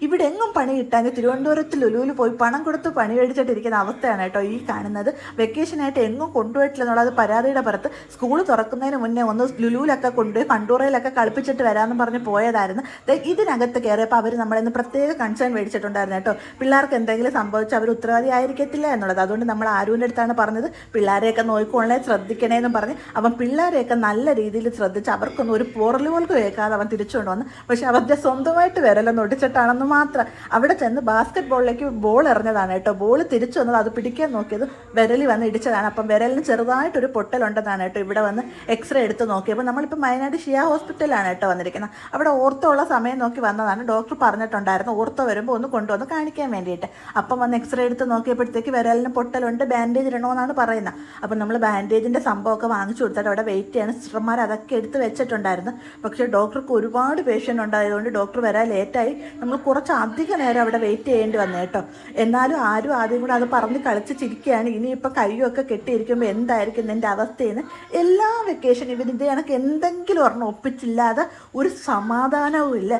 ഇവിടെ എങ്ങും പണി കിട്ടാൻ തിരുവനന്തപുരത്ത് ലുലുവിൽ പോയി പണം കൊടുത്ത് പണി മേടിച്ചിട്ടിരിക്കുന്ന അവസ്ഥയാണ് കേട്ടോ ഈ കാണുന്നത്. വെക്കേഷനായിട്ട് എങ്ങും കൊണ്ടുപോയിട്ടില്ലെന്നുള്ളത് പരാതിയുടെ പുറത്ത് സ്കൂൾ തുറക്കുന്നതിന് മുന്നേ ഒന്ന് ലുലുവിലൊക്കെ കൊണ്ടുപോയി കണ്ടൂറയിലൊക്കെ കളിപ്പിച്ചിട്ട് വരാമെന്ന് പറഞ്ഞ് പോയതായിരുന്നു. ഇതിനകത്ത് കയറിയപ്പോൾ അവർ നമ്മളിന്ന് പ്രത്യേക കൺസേൺ മേടിച്ചിട്ടുണ്ടായിരുന്നു കേട്ടോ. പിള്ളേർക്ക് എന്തെങ്കിലും സംഭവിച്ചാൽ അവർ ഉത്തരവാദി ആയിരിക്കത്തില്ല എന്നുള്ളത്. അതുകൊണ്ട് നമ്മൾ ആരുവിൻ്റെ അടുത്താണ് പറഞ്ഞത് പിള്ളേരെയൊക്കെ നോക്കിക്കൊള്ളേ ശ്രദ്ധിക്കണേന്നും പറഞ്ഞ് അവൻ പിള്ളേരെയൊക്കെ നല്ല രീതിയിൽ ശ്രദ്ധിച്ച് അവർക്കൊന്നും ഒരു പോറൽ പോലും കേൾക്കാതെ അവൻ തിരിച്ചുകൊണ്ട് വന്ന്. പക്ഷെ അവരുടെ സ്വന്തമായിട്ട് വിരലൊന്നും ഒടിച്ചിട്ടാണെന്ന് മാത്രം. അവിടെ ചെന്ന് ബാസ്കറ്റ് ബോളിലേക്ക് ബോൾ എറിഞ്ഞതാണ് കേട്ടോ. ബോൾ തിരിച്ചു വന്നത് അത് പിടിക്കാൻ നോക്കിയത് വിരലിൽ വന്ന് ഇടിച്ചതാണ്. അപ്പം വിരലിന് ചെറുതായിട്ടൊരു പൊട്ടലുണ്ടെന്നാണ് കേട്ടോ ഇവിടെ വന്ന് എക്സ്റേ എടുത്ത് നോക്കിയപ്പോൾ. നമ്മളിപ്പോൾ വയനാട് ഷിയ ഹോസ്പിറ്റലാണ് കേട്ടോ വന്നിരിക്കുന്നത്. അവിടെ ഓർത്തോ ഉള്ള സമയം നോക്കി വന്നതാണ്. ഡോക്ടർ പറഞ്ഞിട്ടുണ്ടായിരുന്നു ഓർത്തോ വരുമ്പോൾ ഒന്ന് കൊണ്ടുവന്ന് കാണിക്കാൻ വേണ്ടിയിട്ട്. അപ്പം വന്ന് എക്സ്റേ എടുത്ത് നോക്കിയപ്പോഴത്തേക്ക് വിരലിന് പൊട്ടലുണ്ട്, ബാൻഡേജ് ഇടണമെന്നാണ് പറയുന്നത്. അപ്പം നമ്മൾ ബാൻഡേജിൻ്റെ സംഭവമൊക്കെ വാങ്ങിച്ചു കൊടുത്തിട്ട് അവിടെ വെയിറ്റ് ചെയ്യണം. സിസ്റ്റർമാർ അതൊക്കെ എടുത്ത് വെച്ചിട്ടുണ്ടായിരുന്നു. പക്ഷേ ഡോക്ടർക്ക് ഒരുപാട് പേഷ്യൻ്റ് ഉണ്ടായതുകൊണ്ട് ഡോക്ടർ വരാൻ ലേറ്റായി. നമ്മൾ കുറച്ച് അധിക നേരം അവിടെ വെയിറ്റ് ചെയ്യേണ്ടി വന്നു കേട്ടോ. എന്നാലും ആരും ആദ്യം കൂടെ അത് പറഞ്ഞ് കളിച്ച് ചിരിക്കുകയാണ്. ഇനിയിപ്പോൾ കയ്യൊക്കെ കെട്ടിയിരിക്കുമ്പോൾ എന്തായിരിക്കും നിൻ്റെ അവസ്ഥയെന്ന്. എല്ലാ വെക്കേഷൻ ഇവരിത് കണക്ക് എന്തെങ്കിലും ഒരെണ്ണം ഒപ്പിച്ചില്ലാതെ ഒരു സമാധാനവും ഇല്ല.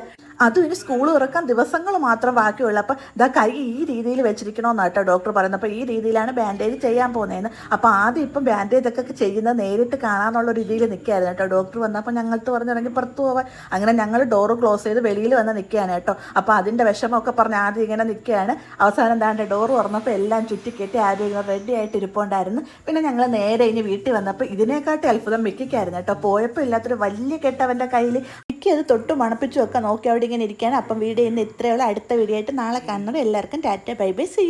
അതും ഇനി സ്കൂൾ തുറക്കാൻ ദിവസങ്ങൾ മാത്രം ബാക്കിയുള്ളൂ. അപ്പോൾ ഇതാ കൈ ഈ രീതിയിൽ വെച്ചിരിക്കണമെന്നാണ് കേട്ടോ ഡോക്ടർ പറയുന്നത്. അപ്പോൾ ഈ രീതിയിലാണ് ബാൻഡേജ് ചെയ്യാൻ പോകുന്നതെന്ന്. അപ്പോൾ ആദ്യം ഇപ്പം ബാൻഡേജ് ഒക്കെ ചെയ്യുന്നത് നേരിട്ട് കാണാമെന്നുള്ള രീതിയിൽ നിൽക്കുകയായിരുന്നു കേട്ടോ. ഡോക്ടർ വന്നപ്പോൾ ഞങ്ങൾക്ക് പറഞ്ഞിറങ്ങി പുറത്ത് പോവാൻ. അങ്ങനെ ഞങ്ങൾ ഡോറ് ക്ലോസ് ചെയ്ത് വെളിയിൽ വന്ന് നിൽക്കുകയാണ് കേട്ടോ. അപ്പോൾ അതിൻ്റെ വിഷമമൊക്കെ പറഞ്ഞ് ആദ്യം ഇങ്ങനെ നിൽക്കുകയാണ്. അവസാനം എന്താണ്ട് ഡോറ് തുറന്നപ്പോൾ എല്ലാം ചുറ്റിക്കെട്ടി ആരും ഇങ്ങനെ റെഡി ആയിട്ട് ഇരിപ്പുണ്ടായിരുന്നു. പിന്നെ ഞങ്ങൾ നേരെ ഇനി വീട്ടിൽ വന്നപ്പോൾ ഇതിനെക്കാട്ടി അത്ഭുതം മിക്കിക്കായിരുന്നു കേട്ടോ. പോയപ്പോൾ ഇല്ലാത്തൊരു വലിയ കെട്ടവൻ്റെ കയ്യിൽ മിക്കി അത് തൊട്ട് മണപ്പിച്ചും ഒക്കെ നോക്കി അവിടെ ഇങ്ങനെ ഇരിക്കുകയാണ്. അപ്പം വീഡിയോ ഇന്ന് ഇത്രയുള്ള അടുത്ത വീഡിയോ ആയിട്ട് നാളെ കാണുന്നത്. എല്ലാവർക്കും ടാറ്റ ബൈ ബൈ സീ.